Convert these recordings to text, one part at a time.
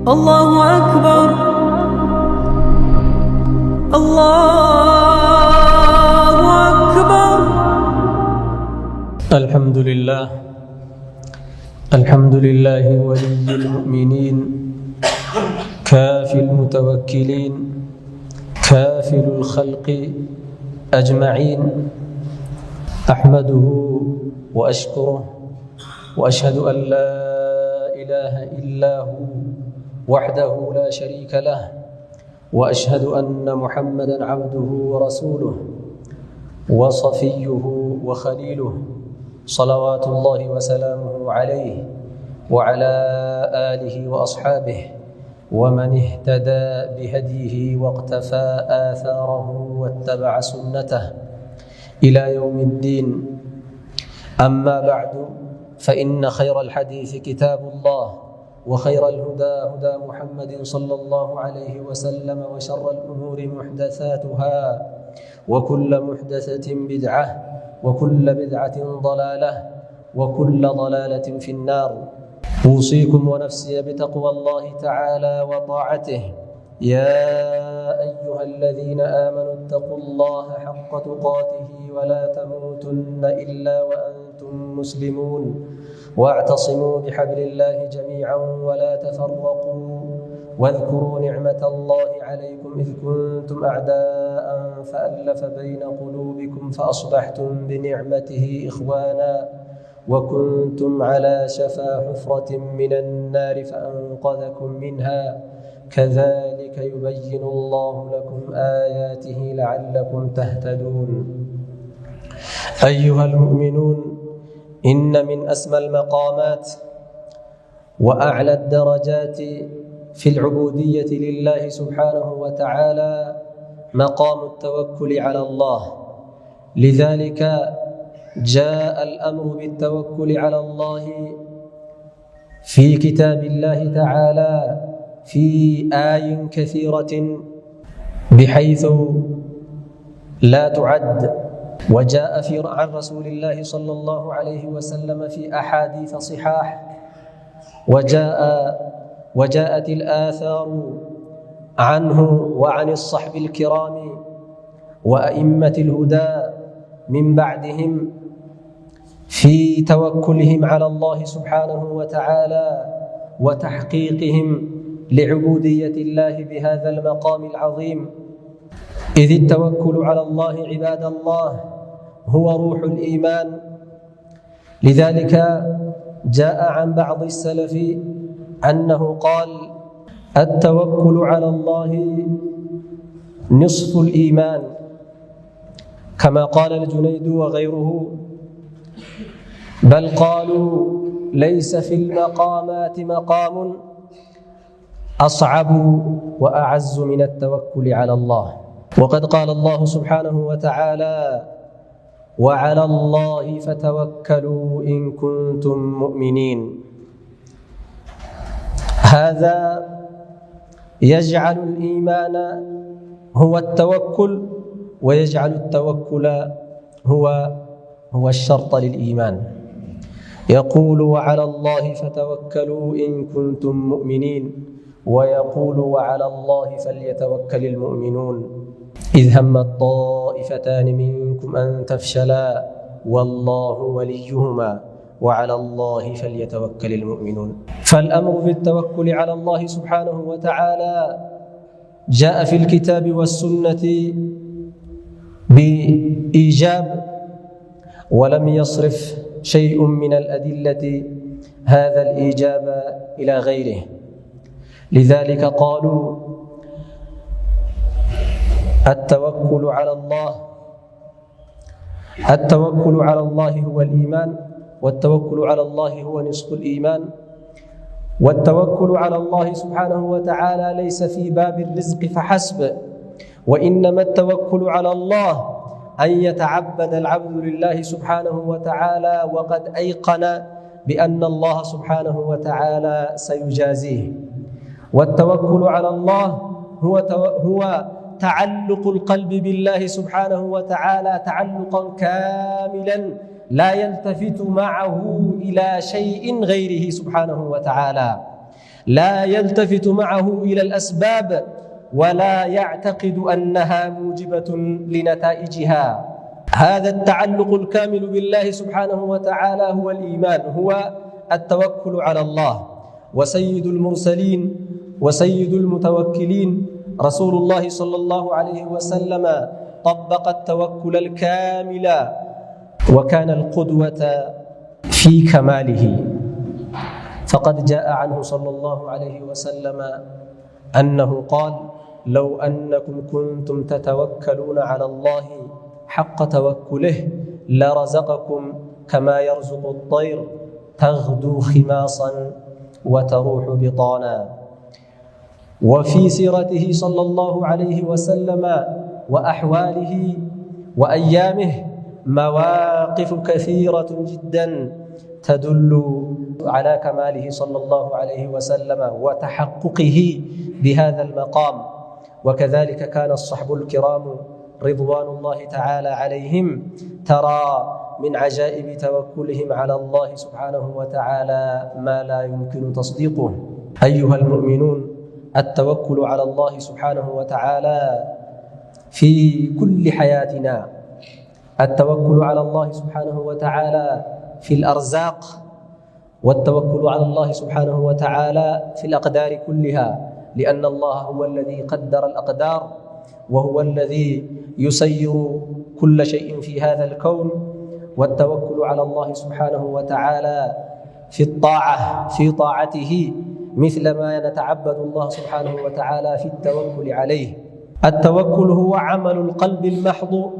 الله أكبر الله أكبر. الحمد لله ولي المؤمنين كافي المتوكلين كافل الخلق أجمعين. أحمده وأشكره وأشهد أن لا إله إلا هو وحده لا شريك له، وأشهد أن محمدًا عبده ورسوله وصفيه وخليله، صلوات الله وسلامه عليه وعلى آله وأصحابه ومن اهتدى بهديه واقتفى آثاره واتبع سنته إلى يوم الدين. أما بعد، فإن خير الحديث كتاب الله، وخير الهدى هدى محمد صلى الله عليه وسلم، وشر الأمور محدثاتها، وكل محدثة بدعة، وكل بدعة ضلالة، وكل ضلالة في النار. أوصيكم ونفسي بتقوى الله تعالى وطاعته. يا أيها الذين آمنوا اتقوا الله حق تقاته ولا تموتن إلا وأنتم مسلمون، واعتصموا بحبل الله جميعا ولا تفرقوا، واذكروا نعمة الله عليكم إذ كنتم أعداء فألف بين قلوبكم فأصبحتم بنعمته إخوانا، وكنتم على شفا حفرة من النار فأنقذكم منها. كذلك يبين الله لكم آياته لعلكم تهتدون. أيها المؤمنون، إن من أسمى المقامات وأعلى الدرجات في العبودية لله سبحانه وتعالى مقام التوكل على الله. لذلك جاء الأمر بالتوكل على الله في كتاب الله تعالى في آي كثيرة بحيث لا تعد، وجاء عن رسول الله صلى الله عليه وسلم في أحاديث صحاح، وجاءت الآثار عنه وعن الصحب الكرام وأئمة الهدى من بعدهم في توكلهم على الله سبحانه وتعالى وتحقيقهم لعبودية الله بهذا المقام العظيم. إذ التوكل على الله عباد الله هو روح الإيمان. لذلك جاء عن بعض السلف أنه قال: التوكل على الله نصف الإيمان، كما قال الجنيد وغيره. بل قالوا: ليس في المقامات مقام أصعب وأعز من التوكل على الله. وقد قال الله سبحانه وتعالى: وعلى الله فتوكلوا إن كنتم مؤمنين. هذا يجعل الإيمان هو التوكل، ويجعل التوكل هو الشرط للإيمان. يقول: وعلى الله فتوكلوا إن كنتم مؤمنين، ويقول: وعلى الله فليتوكل المؤمنون. إذ هم الطائفتان منكم أن تفشلا والله وليهما وعلى الله فليتوكل المؤمنون. فالأمر بالتوكل على الله سبحانه وتعالى جاء في الكتاب والسنة بإيجاب، ولم يصرف شيء من الأدلة هذا الإيجاب إلى غيره. لذلك قالوا: التوكل على الله هو الإيمان، والتوكل على الله هو نصف الإيمان. والتوكل على الله سبحانه وتعالى ليس في باب الرزق فحسب، وإنما التوكل على الله أن يتعبد العبد لله سبحانه وتعالى وقد أيقن بأن الله سبحانه وتعالى سيجازيه. والتوكل على الله هو تعلق القلب بالله سبحانه وتعالى تعلقا كاملا لا يلتفت معه إلى شيء غيره سبحانه وتعالى. لا يلتفت معه إلى الأسباب ولا يعتقد أنها موجبة لنتائجها. هذا التعلق الكامل بالله سبحانه وتعالى هو الإيمان، هو التوكل على الله. وسيد المرسلين وسيد المتوكلين رسول الله صلى الله عليه وسلم طبق التوكل الكامل وكان القدوة في كماله، فقد جاء عنه صلى الله عليه وسلم أنه قال: لو أنكم كنتم تتوكلون على الله حق توكله لرزقكم كما يرزق الطير تغدو خماصا وتروح بطانا. وفي سيرته صلى الله عليه وسلم وأحواله وأيامه مواقف كثيرة جدا تدل على كماله صلى الله عليه وسلم وتحققه بهذا المقام. وكذلك كان الصحب الكرام رضوان الله تعالى عليهم ترى من عجائب توكلهم على الله سبحانه وتعالى ما لا يمكن تصديقه. أيها المؤمنون، التوكل على الله سبحانه وتعالى في كل حياتنا، التوكل على الله سبحانه وتعالى في الأرزاق، والتوكل على الله سبحانه وتعالى في الأقدار كلها، لأن الله هو الذي قدر الأقدار وهو الذي يسير كل شيء في هذا الكون. والتوكل على الله سبحانه وتعالى في الطاعة، في طاعته، مثل ما نتعبد الله سبحانه وتعالى في التوكل عليه. التوكل هو عمل القلب المحض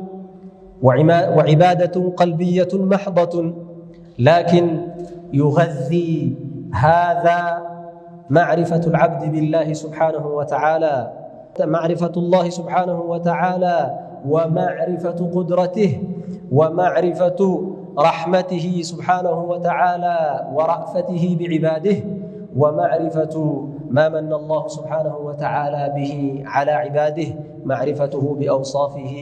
وعبادة قلبية محضة، لكن يغذي هذا معرفة العبد بالله سبحانه وتعالى، معرفة الله سبحانه وتعالى ومعرفة قدرته ومعرفة رحمته سبحانه وتعالى ورأفته بعباده، ومعرفة ما من الله سبحانه وتعالى به على عباده، معرفته بأوصافه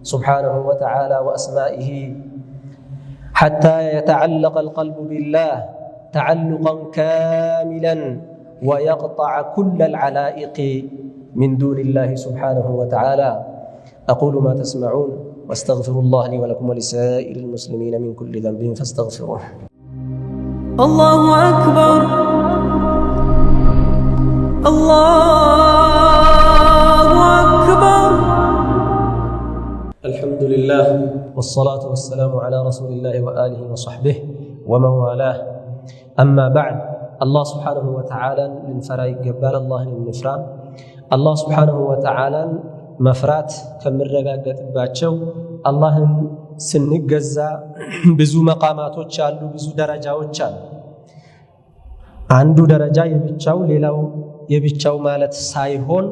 سبحانه وتعالى وأسمائه، حتى يتعلق القلب بالله تعلقا كاملا ويقطع كل العلائق من دون الله سبحانه وتعالى. أقول ما تسمعون واستغفر الله لي ولكم ولسائر المسلمين من كل ذنب فاستغفروه. الله أكبر، الله أكبر. الحمد لله والصلاة والسلام على رسول الله وآله وصحبه ومن والاه. أما بعد، الله سبحانه وتعالى لنفرا يقبال الله لنفرا الله سبحانه وتعالى مفرات كمرقاقت باتشو الله سنقزا بزو مقاماتو تشالو بزو درجاو تشالو عنده درجة يبتشاو ليلاو يبتشاو مالت سايهون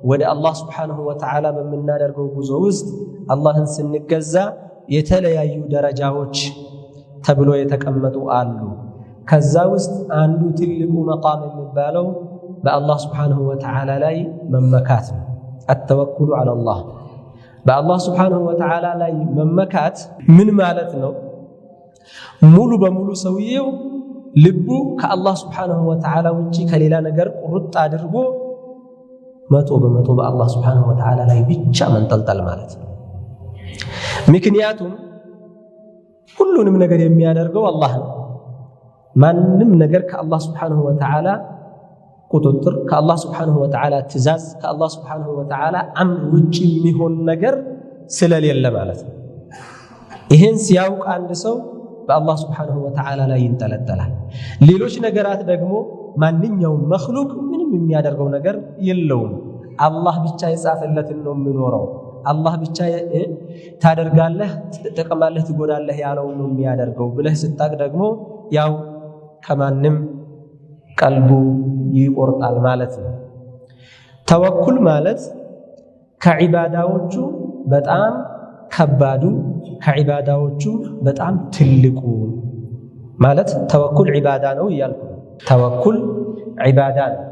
ወደ አላህ Subhanahu Wa Ta'ala በመናደርገው ጉዞ ውስጥ አላህን ስንገዛ የተለያዩ ደረጃዎች ተብሎ የተቀመጡ አሉ። ከዛ ውስጥ አንዱ ትልቁ መቃም የሚባለው በአላህ Subhanahu Wa Ta'ala ላይ መመካት ነው። التوكل على الله በአላህ Subhanahu Wa Ta'ala ላይ መመካት ምን ማለት ነው? ሙሉ በሙሉ ሰውየው ልቡ ከአላህ Subhanahu Wa Ta'ala ውጪ ከሌላ ነገር ቁርጥ አድርጎ መቶ በመቶ በአላህ Subhanahu Wa Ta'ala ላይ ብቻ መንጠልጠል ማለት ነው። ምክንያቱም ሁሉንም ነገር የሚያደርገው አላህ ነው። ማንንም ነገር ከአላህ Subhanahu Wa Ta'ala ቁጥጥር፣ ከአላህ Subhanahu Wa Ta'ala ትእዛዝ፣ ከአላህ Subhanahu Wa Ta'ala አምር ውጪ የሚሆን ነገር ስለሌለ ማለት ነው። ይሄን ሲያውቅ አንድ ሰው በአላህ Subhanahu Wa Ta'ala ላይ ይንጠለጠላል። ሌሎች ነገራት ደግሞ ማንኛውም መخلوቅ ምንም የሚያደርገው ነገር የለውም። አላህ ብቻ የጻፈለትን ነው የሚኖረው። አላህ ብቻ ታደርጋለህ፣ ትጠቀማለህ፣ ትጎዳለህ ያለው ነው የሚያደርገው ብለህ ስታቅ ደግሞ ያው ከማንም ቀልቡ ይቆርጣል ማለት ነው። ተወኩል ማለት ከዒባዳዎቹ በጣም ከባዱ፣ ከዒባዳዎቹ በጣም ትልቁ ማለት ተወኩል ዒባዳ ነው እያልኩ ነው። ተወኩል ዒባዳ ነው።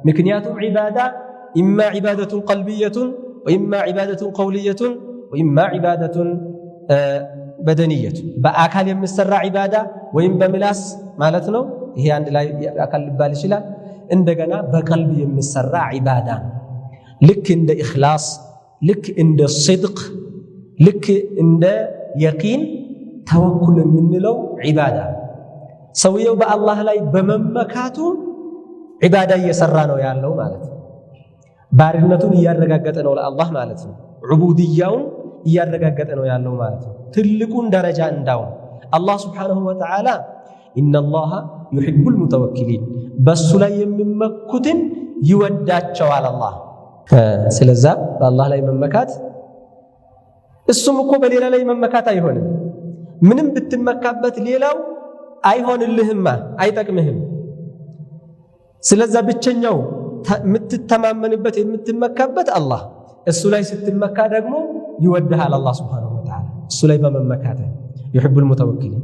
ምክንያቱም ዒባዳ ኢማ ዒባደቱን ቀልብየቱን ወኢማ ዒባደቱን ቀውልየቱን ወኢማ ዒባደቱን በደንየቱን በአካል የሚሰራ ዒባዳ ወይም በምላስ ማለት ነው። ይሄ አንድ ላይ አካል ሊባል ይችላል። እንደገና በቀልብ የሚሰራ ዒባዳ ልክ እንደ ኢኽላስ ልክ እንደ ሲድቅ ልክ እንደ የቂን ተወኩል የምንለው ዒባዳ ሰውየው በአላህ ላይ በመመካቱ ዒባዳ እየሰራ ነው ያለው ማለት ነው። ባርነቱን እያረጋገጠ ነው ለአላህ ማለት ነው። ዑቡድያውን እያረጋገጠ ነው ያለው ማለት ነው። ትልቁን ደረጃ እንዳው አላህ ሱብሓነሁ ወተዓላ ኢነላሃ ዩሒቡል ሙተወኪሊን በሱ ላይ የሚመኩትን ይወዳቸዋል አላህ። ስለዛ በአላህ ላይ መመካት እሱም እኮ በሌላ ላይ መመካት አይሆንም። ምንም ብትመካበት ሌላው አይሆንልህማ አይጠቅምህም። ስለዛ ብቸኛው የምትተማመንበት የምትመካበት አላህ እሱ ላይ ስትመካ ደግሞ ይወድሃል አላህ ሱብሓነሁ ወተዓላ እሱ ላይ በመመካት ዩሒቡል ሙተወኪሊን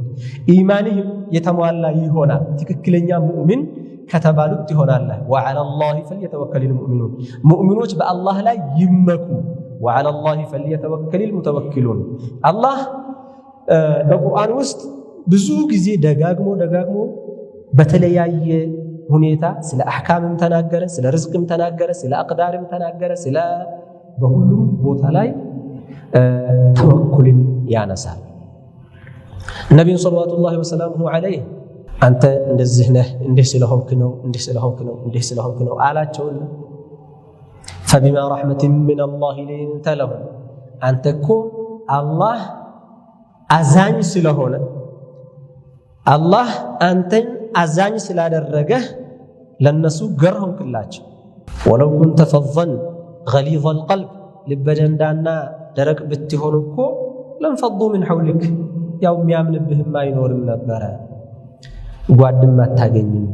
ኢማንህ የተሟላ ይሆናል። ትክክለኛ ሙእሚን ከተባሉት ይሆናል። ወዐለላሂ ፈልየተወከሊል ሙእሚኑን ሙእሚኖች በአላህ ላይ ይመኩ። ወዐለላሂ ፈልየተወከሊል ሙተወኪሉን አላህ በቁርአን ውስጥ ብዙ ጊዜ ደጋግሞ በተለያየ ሁኔታ ስለ አሕካምም ተናገረ፣ ስለ ርዝቅም ተናገረ፣ ስለ አቅዳርም ተናገረ። ስለ በሁሉም ቦታ ላይ ተወኩልን ያነሳል። ነቢዩ ሰለዋቱላሂ ወሰላሙሁ ዐለይህ አንተ እንደዚህ ነህ እንዲህ ስለሆንክ ነው አላቸውና ፈቢማ ረሕመቲን ሚነላሂ ሊንተ ለሁም አንተ እኮ አላህ አዛኝ ስለሆነ አላህ አንተን አዛኝ ስላደረገህ ለነሱ ገር ሆንክላቸው። ወለው ኩንተ ፈዘን ገሊዘል ቀልብ ልበደንዳና ደረቅ ብትሆን እኮ ለንፈዱ ምን ሐውሊክ ያው የሚያምንብህም አይኖርም ነበረ፣ ጓድም አታገኝም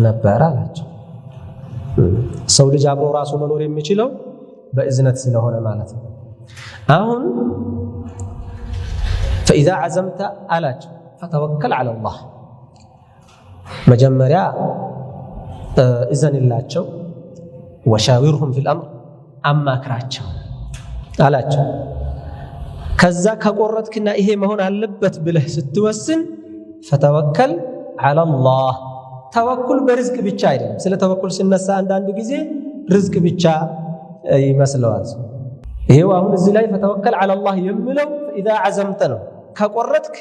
ነበር አላቸው። ሰው ልጅ አብሮ ራሱ መኖር የሚችለው በእዝነት ስለሆነ ማለት ነው። አሁን ፈኢዛ ዐዘምተ አላቸው ፈተወከል ዐለላህ መጀመሪያ እዘንላቸው ወሻዊርሁም ፊል አምር አማክራቸው አላቸው። ከዛ ከቆረጥክና ይሄ መሆን አለበት ብለህ ስትወስን ፈተወከል ዐለላህ ተወኩል በርዝቅ ብቻ አይደለም። ስለ ተወኩል ሲነሳ አንዳንድ ጊዜ ርዝቅ ብቻ ይመስለዋል። ይሄው አሁን እዚህ ላይ ፈተወከል ዐለላህ የሚለው ኢዛ ዐዘምተ ነው። ከቆረጥክ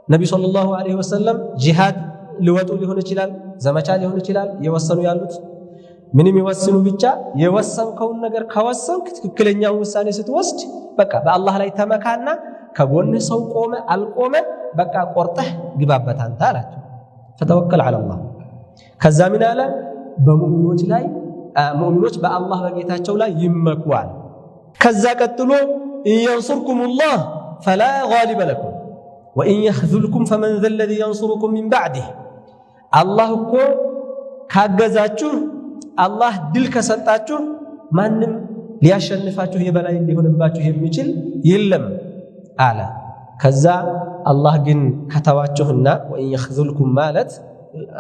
ነቢ ሰለላሁ ዐለይሂ ወሰለም ጂሃድ ሊወጡ ሊሆን ይችላል፣ ዘመቻ ሊሆን ይችላል። የወሰኑ ያሉት ምንም ይወስኑ ብቻ የወሰንከውን ነገር ከወሰንክ ትክክለኛውን ውሳኔ ስትወስድ በቃ በአላህ ላይ ተመካና ከጎንህ ሰው ቆመ አልቆመ በቃ ቆርጠህ ግባበት አንተ አላቸው። ፈተወከል ዐለላህ ከዛ ምን አለ በሙእሚኖች ላይ ሙእሚኖች በአላህ በጌታቸው ላይ ይመኩዋል። ከዛ ቀጥሎ ኢንየንሱርኩሙላህ ፈላ ጋሊበ ለኩም ወኢን የኽዙልኩም ፈመን ዘለዚ የንሱሩኩም ሚን ባዕዲህ አላህ እኮ ካገዛችሁ አላህ ድል ከሰጣችሁ ማንም ሊያሸንፋችሁ የበላይ ሊሆንባችሁ የሚችል የለም አለ። ከዛ አላህ ግን ከተዋችሁና ወኢን የኽዙልኩም ማለት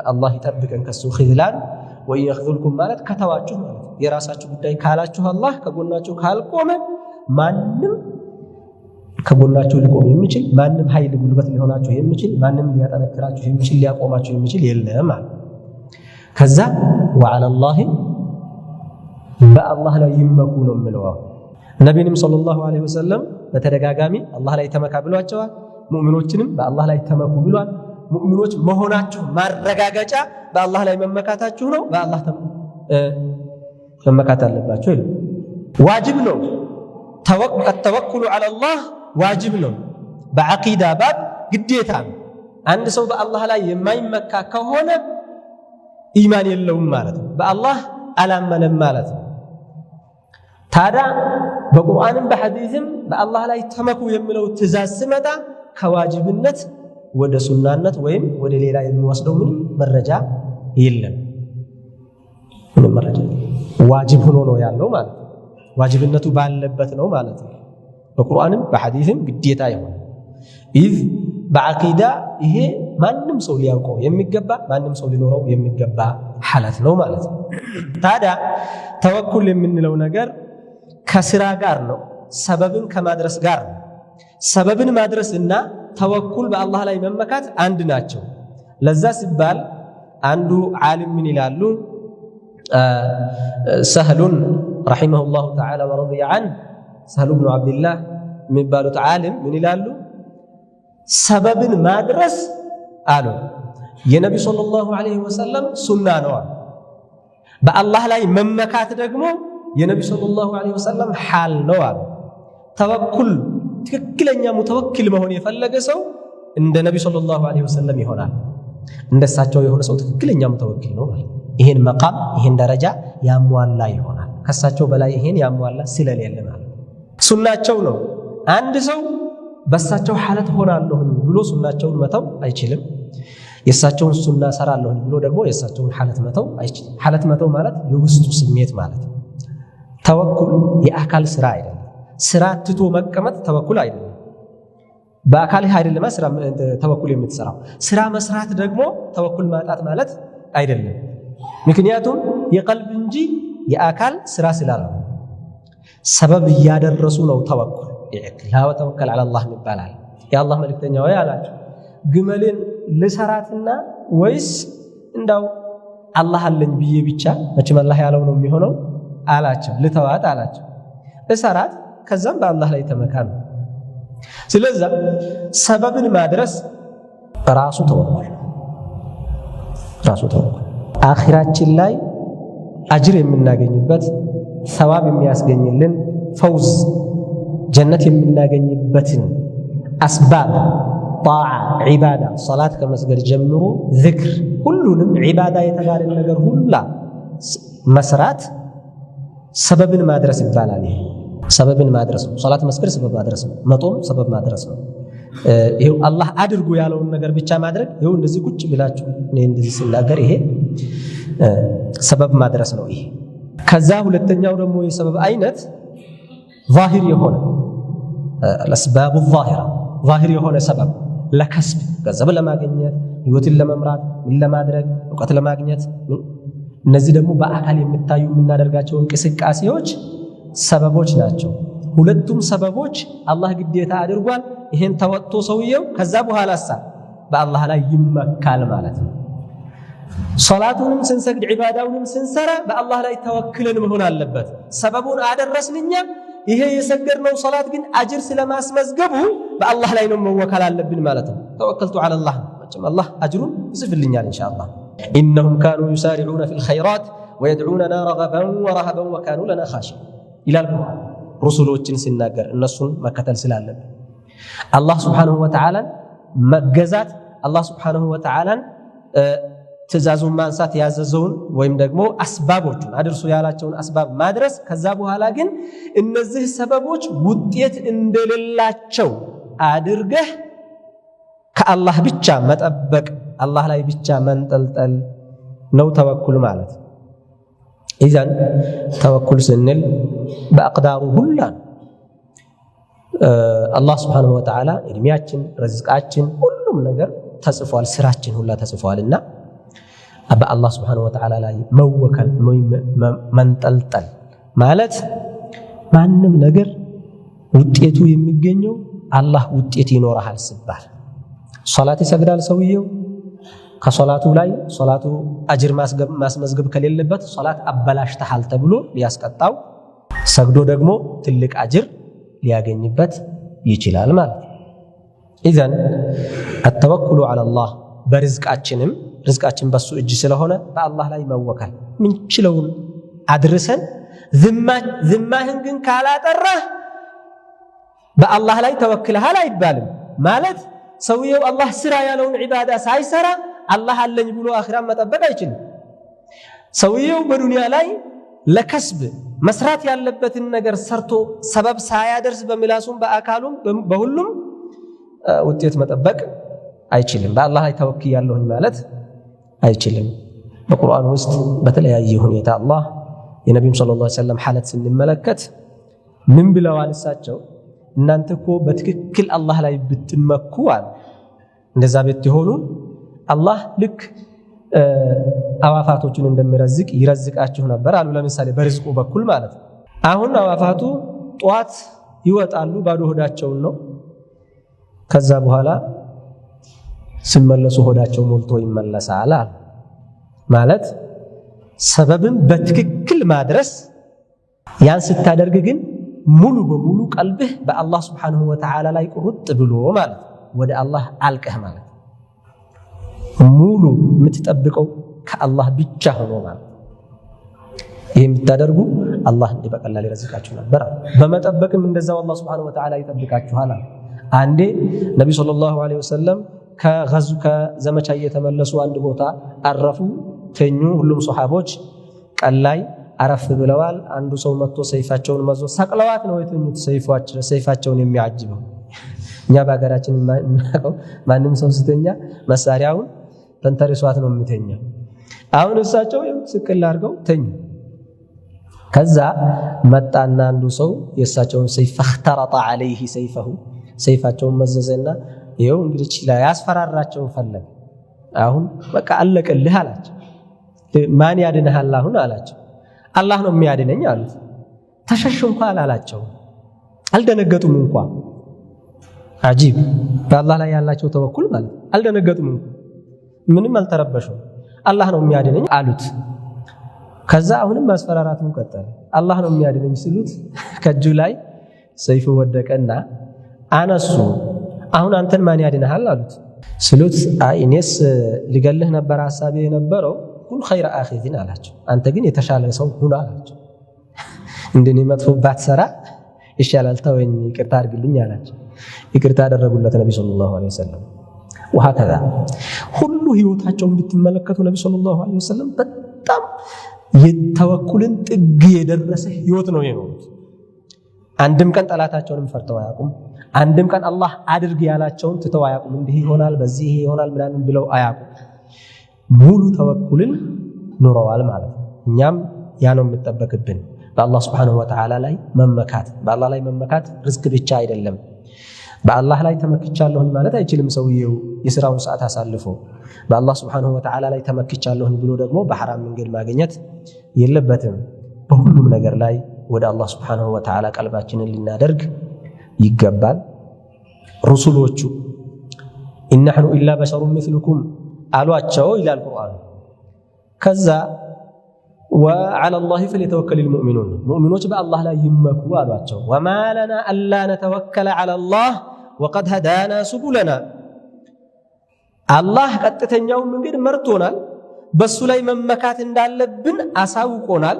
አላህ ይጠብቀን ከሱ ኺዝላን። ወኢን የኽዙልኩም ማለት ከተዋችሁ ማለት የራሳችሁ ጉዳይ ካላችሁ አላህ ከጎናችሁ ካልቆመ ማንም ከጎናችሁ ሊቆም የሚችል ማንም ኃይል ጉልበት ሊሆናችሁ የሚችል ማንም ሊያጠነክራችሁ የሚችል ሊያቆማችሁ የሚችል የለም አለ። ከዛ ወዐለላሂ በአላህ ላይ ይመኩ ነው የሚለው። ነቢዩም ሰለላሁ ዐለይሂ ወሰለም በተደጋጋሚ አላህ ላይ ተመካ ብሏቸዋል። ሙእሚኖችንም በአላህ ላይ ተመኩ ብሏል። ሙእሚኖች መሆናችሁ ማረጋገጫ በአላህ ላይ መመካታችሁ ነው። በአላህ መመካት አለባችሁ ይላል። ዋጅብ ነው። ተወኩሉ ዐለላህ ዋጅብ ነው። በዐቂዳ ባብ ግዴታ ነው። አንድ ሰው በአላህ ላይ የማይመካ ከሆነ ኢማን የለውም ማለት ነው። በአላህ አላመነም ማለት ነው። ታዲያ በቁርአንም በሐዲስም በአላህ ላይ ተመኩ የሚለው ትእዛዝ ሲመጣ ከዋጅብነት ወደ ሱናነት ወይም ወደ ሌላ የሚወስደው ምንም መረጃ የለም። ምንም መረጃ ዋጅብ ሆኖ ነው ያለው ማለት ነው። ዋጅብነቱ ባለበት ነው ማለት ነው። በቁርአንም በሐዲስም ግዴታ ይሆናል። ኢዝ በዐቂዳ ይሄ ማንም ሰው ሊያውቀው የሚገባ ማንም ሰው ሊኖረው የሚገባ ሐለት ነው ማለት ነው። ታዲያ ተወኩል የምንለው ነገር ከስራ ጋር ነው፣ ሰበብን ከማድረስ ጋር ነው። ሰበብን ማድረስና ተወኩል በአላህ ላይ መመካት አንድ ናቸው። ለዛ ሲባል አንዱ ዓሊም ምን ይላሉ? ሰህሉን ረሒመሁላሁ ተዓላ ወረዲየ ዐንሁ ሰህሉ ብኑ ዓብድላህ የሚባሉት ዓሊም ምን ይላሉ? ሰበብን ማድረስ አሉ የነቢ ሰለላሁ ዐለይሂ ወሰለም ሱና ነው። በአላህ ላይ መመካት ደግሞ የነቢ ሰለላሁ ዐለይሂ ወሰለም ሓል ነው አሉ። ተወኩል ትክክለኛ ሙተወኪል መሆን የፈለገ ሰው እንደ ነቢ ሰለላሁ ዐለይሂ ወሰለም ይሆናል። እንደሳቸው የሆነ ሰው ትክክለኛ ሙተወኪል ነው ማለት። ይሄን መቃም ይሄን ደረጃ ያሟላ ይሆናል። ከሳቸው በላይ ይሄን ያሟላ ስለሌለ ማለት ሱናቸው ነው። አንድ ሰው በሳቸው ሐለት ሆናለሁ ብሎ ሱናቸውን መተው አይችልም። የሳቸውን ሱና ሰራለሁ ብሎ ደግሞ የሳቸውን ሐለት መተው አይችልም። ሐለት መተው ማለት የውስጡ ስሜት ማለት። ተወኩል የአካል ስራ አይደለም። ስራ ትቶ መቀመጥ ተወኩል አይደለም። በአካልህ አይደለም ስራ ተወኩል የምትሰራው። ስራ መስራት ደግሞ ተወኩል ማጣት ማለት አይደለም። ምክንያቱም የቀልብ እንጂ የአካል ስራ ስላልሆነ ሰበብ እያደረሱ ነው ተወኩል። ላ ወተወከል ዐለላህ ይባላል። የአላህ መልእክተኛ ወይ አላቸው ግመልን ልሰራትና ወይስ እንዳው አላህ አለኝ ብዬ ብቻ መቼም አላህ ያለው ነው የሚሆነው አላቸው። ልተዋት አላቸው። እሰራት ከዛም በአላህ ላይ ተመካን። ስለዚህ ሰበብን ማድረስ ራሱ ተወኩል አኺራችን ላይ አጅር የምናገኝበት ሰዋብ የሚያስገኝልን ፈውዝ ጀነት የምናገኝበትን አስባብ ጣዓ ዒባዳ ሶላት ከመስገድ ጀምሮ ዝክር ሁሉንም ዒባዳ የተባለን ነገር ሁላ መስራት ሰበብን ማድረስ ይባላል። ሰበብን ማድረስ ነው። ሶላት መስገድ ሰበብ ማድረስ ነው። መጦም ሰበብ ማድረስ ነው። ይሄው አላህ አድርጎ ያለውን ነገር ብቻ ማድረግ ይሄው እንደዚህ ቁጭ ብላችሁ እኔ እንደዚህ ስናገር ይሄ ሰበብ ማድረስ ነው። ይሄ ከዛ ሁለተኛው ደግሞ የሰበብ አይነት ዛሂር የሆነ الاسباب الظاهره ዛሂር የሆነ ሰበብ ለከስብ ገንዘብ ለማግኘት ህይወትን ለመምራት ምን ለማድረግ እውቀት ለማግኘት እነዚህ ደግሞ በአካል የሚታዩ የምናደርጋቸው እንቅስቃሴዎች ሰበቦች ናቸው። ሁለቱም ሰበቦች አላህ ግዴታ አድርጓል። ይሄን ተወጥቶ ሰውየው ከዛ በኋላሳ በአላህ ላይ ይመካል ማለት ነው። ሶላቱንም ስንሰግድ ዒባዳውንም ስንሰራ በአላህ ላይ ተወክለን መሆን አለበት። ሰበቡን አደረስንኛ ይሄ የሰገድነው ሶላት ግን አጅር ስለማስመዝገቡ በአላህ ላይ ነው መወከል አለብን ማለት ነው። ተወከልቱ ዐለላህ መቼም አላህ አጅሩን ይጽፍልኛል ኢንሻአላህ። ኢነሁም ካኑ ዩሳሪዑነ ፊል ኸይራት ወየድዑነና ረገበን ወረሀበን ወካኑ ለና ኻሺዒን ይላል ቁርአን። ሩሱሎችን ሲናገር እነሱን መከተል ስላለብን አላህ ሱብሓነሁ ወተዓላን መገዛት አላህ ሱብሓነሁ ወተዓላን ትእዛዙን ማንሳት ያዘዘውን ወይም ደግሞ አስባቦቹን አድርሱ ያላቸውን አስባብ ማድረስ። ከዛ በኋላ ግን እነዚህ ሰበቦች ውጤት እንደሌላቸው አድርገህ ከአላህ ብቻ መጠበቅ አላህ ላይ ብቻ መንጠልጠል ነው ተወኩል ማለት። ኢዘን ተወኩል ስንል በአቅዳሩ ሁላ አላህ ሱብሓነሁ ወተዓላ እድሜያችን፣ ርዝቃችን፣ ሁሉም ነገር ተጽፏል። ስራችን ሁላ ተጽፏልና በአላህ ሱብሓነሁ ወተዓላ ላይ መወከል መንጠልጠል ማለት ማንም ነገር ውጤቱ የሚገኘው አላህ ውጤት ይኖርሃል ሲባል ሶላት ይሰግዳል ሰውየው ከሶላቱ ላይ ሶላቱ አጅር ማስመዝገብ ከሌለበት ሶላት አበላሽተሃል ተብሎ ሊያስቀጣው ሰግዶ ደግሞ ትልቅ አጅር ሊያገኝበት ይችላል ማለት ነው። ኢዘን አተወኩሉ ዐለላህ በርዝቃችንም ርዝቃችን በሱ እጅ ስለሆነ በአላህ ላይ መወከል ምንችለውን አድርሰን ዝማህን ግን ካላጠራህ በአላህ ላይ ተወክለሃል አይባልም ማለት ሰውየው አላህ ስራ ያለውን ዒባዳ ሳይሰራ አላህ አለኝ ብሎ አኺራን መጠበቅ አይችልም። ሰውየው በዱንያ ላይ ለከስብ መስራት ያለበትን ነገር ሰርቶ ሰበብ ሳያደርስ በምላሱም በአካሉም በሁሉም ውጤት መጠበቅ አይችልም። በአላህ ላይ ተወክያለሁኝ ማለት አይችልም። በቁርአን ውስጥ በተለያየ ሁኔታ አላህ የነቢዩ ሰለላሁ ዐለይሂ ወሰለም ሐለት ስንመለከት ምን ብለዋል? እሳቸው እናንተ እኮ በትክክል አላህ ላይ ብትመኩ አሉ እንደዛ ብትሆኑ አላህ ልክ አዋፋቶችን እንደሚረዝቅ ይረዝቃችሁ ነበር አሉ። ለምሳሌ በርዝቁ በኩል ማለት ነው። አሁን አዋፋቱ ጧት ይወጣሉ፣ ባዶ ሆዳቸውን ነው። ከዛ በኋላ ሲመለሱ ሆዳቸው ሞልቶ ይመለሳል አሉ። ማለት ሰበብን በትክክል ማድረስ ያን ስታደርግ ግን ሙሉ በሙሉ ቀልብህ በአላህ Subhanahu Wa Ta'ala ላይ ቁርጥ ብሎ ማለት ወደ አላህ አልቀህ ማለት ሙሉ የምትጠብቀው ከአላህ ብቻ ሆኖ ማለት ይሄን ብታደርጉ አላህ እንደ በቀላል ይረዝቃችሁ ነበር በመጠበቅም እንደዛው አላህ Subhanahu Wa Ta'ala ይጠብቃችኋል አንዴ ነብዩ ሰለላሁ ዐለይሂ ወሰለም ከዘመቻ እየተመለሱ አንድ ቦታ አረፉ ተኙ ሁሉም ሱሐቦች ቀላይ አረፍ ብለዋል አንዱ ሰው መጥቶ ሰይፋቸውን መዞ ሰቅለዋት ነው የተኙት ሰይፋቸውን የሚያጅበው እኛ በአገራችን ማንም ሰው ስተኛ መሳሪያውን ተንተርሷት ነው የሚተኛ አሁን እሳቸው ስቅል አድርገው ተኙ ከዛ መጣና አንዱ ሰው የእሳቸውን ሰይፍ اخترط عليه سيفه ሰይፋቸውን መዘዘና ይሄው እንግዲህ ያስፈራራቸው ፈለገ አሁን በቃ አለቀልህ አላቸው ማን ያድነሃል አሁን አላቸው አላህ ነው የሚያድነኝ አሉት ተሸሹ እንኳን አላላቸው አልደነገጡም እንኳን አጂብ በአላህ ላይ ያላቸው ተወኩል ማለት አልደነገጡም ምንም አልተረበሹ አላህ ነው የሚያድነኝ አሉት ከዛ አሁንም ማስፈራራቱን ቀጠለ አላህ ነው የሚያድነኝ ሲሉት ከጁ ላይ ሰይፉ ወደቀና አነሱ አሁን አንተን ማን ያድነሃል አሉት ሲሉት እኔስ ሊገልህ ነበር ሐሳቤ የነበረው ኩል ኸይረ አኺዚን አላቸው አንተ ግን የተሻለ ሰው ሁን አላቸው እንደኔ መጥፎ ባትሰራ ይሻላል ተወኝ ይቅርታ አድርግልኝ አላቸው ይቅርታ አደረጉለት ነብዩ ሰለላሁ ዐለይሂ ወሰለም وهكذا ሁሉ ህይወታቸውን ብትመለከቱ ነብዩ ሰለላሁ ዐለይሂ ወሰለም በጣም የተወኩልን ጥግ የደረሰ ህይወት ነው የኖሩት አንድም ቀን ጠላታቸውን ፈርተው አያውቁም አንድም ቀን አላህ አድርግ ያላቸውን ትተው አያውቁም እንዲህ ይሆናል በዚህ ይሆናል ምናምን ብለው አያውቁም ሙሉ ተወኩልን ኑረዋል ማለት ነው እኛም ያ ነው የሚጠበቅብን በአላህ Subhanahu Wa Ta'ala ላይ መመካት በአላህ ላይ መመካት ርዝቅ ብቻ አይደለም በአላህ ላይ ተመክቻለሁ ማለት አይችልም ሰውየው የሥራውን ሰዓት አሳልፎ በአላህ Subhanahu Wa Ta'ala ላይ ተመክቻለሁ ብሎ ደግሞ በሐራም መንገድ ማግኘት የለበትም በሁሉም ነገር ላይ ወደ አላህ Subhanahu Wa Ta'ala ቀልባችንን ልናደርግ ይገባል ረሱሎቹ ኢንነሁ ኢላ በሸሩን ምስሉኩም አሏቸው ይላል ቁርአን ከዛ وعلى الله فليتوكل المؤمنون مؤمنوች በአላህ ላይ ይመኩ አሏቸው وما لنا الا نتوكل على الله وقد هدانا سبلنا አላህ ቀጥተኛው መንገድ መርቶናል በሱ ላይ መመካት እንዳለብን አሳውቆናል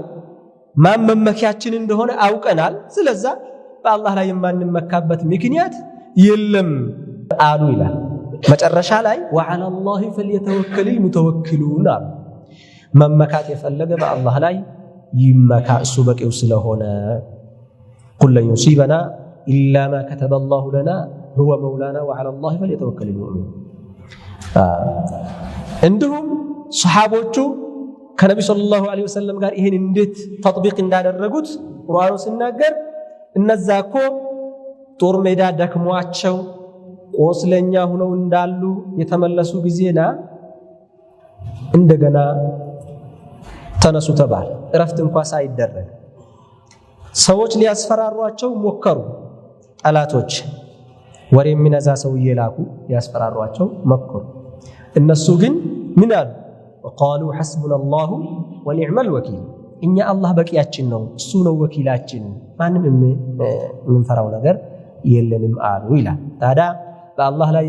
ማን መመኪያችን እንደሆነ አውቀናል ስለዚህ በአላህ ላይ የማንመካበት ምክንያት የለም አሉ ይላል መጨረሻ ላይ وعلى الله فليتوكل المتوكلون መመካት የፈለገ በአላህ ላይ ይመካ እሱ በቂው ስለሆነ قل لن يصيبنا الا ما كتب الله لنا هو مولانا وعلى الله فليتوكل المؤمنون እንደውም ሱሐቦቹ ከነብዩ ሰለላሁ ዐለይሂ ወሰለም ጋር ይሄን እንዴት ተጥቢቅ እንዳደረጉት ቁርአኑ ሲናገር እነዛኮ ጦር ሜዳ ደክሟቸው ቆስለኛ ሆነው እንዳሉ የተመለሱ ጊዜና እንደገና ተነሱ ተባለ እረፍት እንኳን ሳይደረግ ሰዎች ሊያስፈራሯቸው ሞከሩ ጠላቶች ወሬ የሚነዛ ሰው ይላኩ ያስፈራሯቸው ሞከሩ እነሱ ግን ምን አሉ وقالوا حسبنا الله ونعم الوكيل እኛ አላህ በቂያችን ነው እሱ ነው ወኪላችን ማንም ምንፈራው ነገር የለንም አሉ ይላል ታዲያ በአላህ ላይ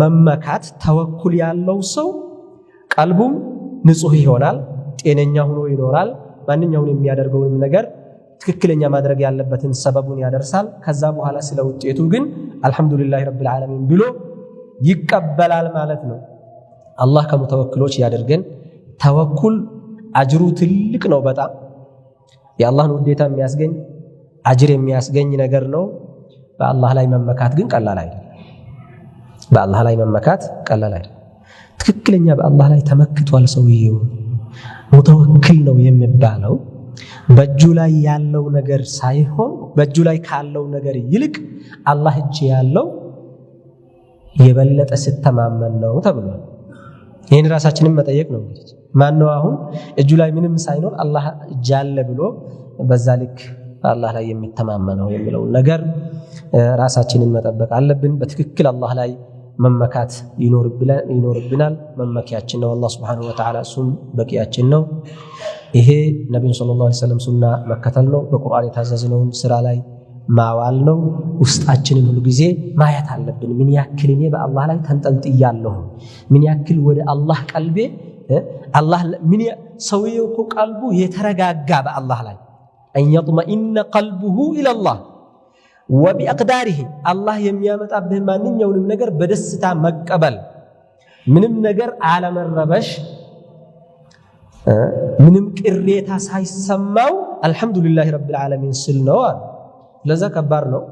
መመካት ተወኩል ያለው ሰው ቀልቡም ንጹህ ይሆናል ጤነኛ ሆኖ ይኖራል ማንኛውንም የሚያደርገውን ነገር ትክክለኛ ማድረግ ያለበትን ሰበቡን ያደርሳል ከዛ በኋላ ስለ ውጤቱ ግን አልহামዱሊላህ ረብል ዓለሚን ብሎ ይቀበላል ማለት ነው አላህ ከመተወክሎች ያደርገን ተወኩል አጅሩ ትልቅ ነው በጣም የአላህን ውዴታ የሚያስገኝ አጅር የሚያስገኝ ነገር ነው በአላህ ላይ መመካት ግን ቀላል አይደለም በአላህ ላይ መመካት ቀላል አይደለም ትክክለኛ በአላህ ላይ ተመክቷል ሰውየው ሙተወክል ነው የሚባለው በእጁ ላይ ያለው ነገር ሳይሆን በእጁ ላይ ካለው ነገር ይልቅ አላህ እጅ ያለው የበለጠ ሲተማመን ነው ተብሏል ይሄን ራሳችንን መጠየቅ ነው እንግዲህ ማን ነው አሁን እጁ ላይ ምንም ሳይኖር አላህ እጅ አለ ብሎ በዛ ልክ አላህ ላይ የሚተማመነው የሚለው ነገር ራሳችንን መጠበቅ አለብን በትክክል አላህ ላይ መመካት ይኖርብናል። መመኪያችን ነው አላህ Subhanahu Wa Ta'ala እሱም በቂያችን ነው። ይሄ ነብዩ ሰለላሁ ዐለይሂ ወሰለም ሱና መከተል ነው። በቁርአን የታዘዝነውን ስራ ላይ ማዋል ነው። ውስጣችንን ሁሉ ጊዜ ማየት አለብን። ምን ያክል እኔ በአላህ ላይ ተንጠልጥያለሁ፣ ምን ያክል ወደ አላህ ቀልቤ አላህ ምን ሰውየው እኮ ቀልቡ የተረጋጋ በአላህ ላይ አየጥመኢነ ቀልቡሁ ኢለላህ ወቢአቅዳሪሂ አላህ የሚያመጣብህ ማንኛውንም ነገር በደስታ መቀበል፣ ምንም ነገር አለመረበሽ፣ ምንም ቅሬታ ሳይሰማው አልሐምዱሊላህ ረቢል ዓለሚን ስል ነው። ለዛ ከባድ ነው።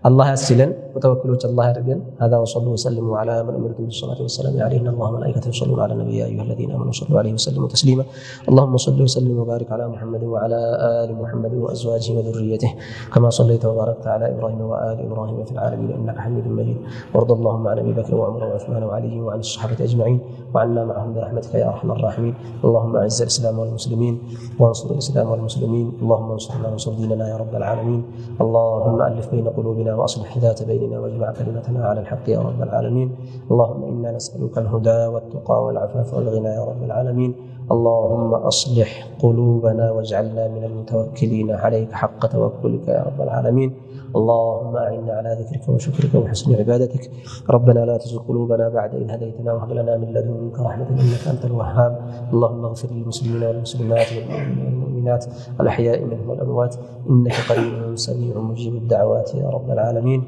الله يسلن وتوكلوا على الله يرجن هذا وصلوا وسلموا على من أمرتم بالصلاة والسلام عليه إن الله وملائكته يصلون على النبي يا أيها الذين آمنوا صلوا عليه وسلموا تسليما اللهم صل وسلم وبارك على محمد وعلى آل محمد وأزواجه وذريته كما صليت وباركت على إبراهيم وآل إبراهيم في العالمين إنك حميد مجيد وارض اللهم عن أبي بكر وعمر وعثمان وعلي وعن الصحابة أجمعين وعنا معهم برحمتك يا أرحم الراحمين اللهم أعز الإسلام والمسلمين وانصر الإسلام والمسلمين اللهم انصرنا وانصر ديننا يا رب العالمين اللهم ألف بين قلوبنا وأصلح ذات بيننا واجمع كلمتنا على الحق يا رب العالمين اللهم إنا نسألك الهدى والتقى والعفاف والغنى يا رب العالمين اللهم أصلح قلوبنا واجعلنا من المتوكلين عليك حق توكلك يا رب العالمين اللهم أعنا على ذكرك وشكرك وحسن عبادتك ربنا لا تزغ قلوبنا بعد إذ هديتنا وهب لنا من لدنك رحمة إنك أنت الوهاب اللهم اغفر للمسلمين والمسلمات والمؤمنات الأحياء منهم والأموات إنك قريب سميع مجيب الدعوات يا رب العالمين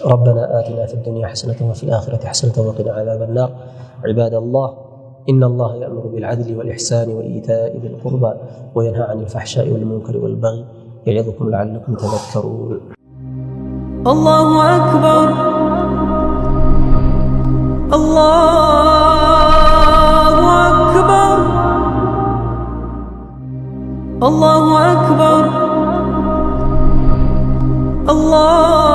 ربنا آتنا في الدنيا حسنة وفي الآخرة حسنة وقنا عذاب النار عباد الله إن الله يأمر بالعدل والإحسان وإيتاء ذي القربى وينهى عن الفحشاء والمنكر والبغي يعظكم لعلكم تذكرون الله أكبر الله أكبر الله أكبر الله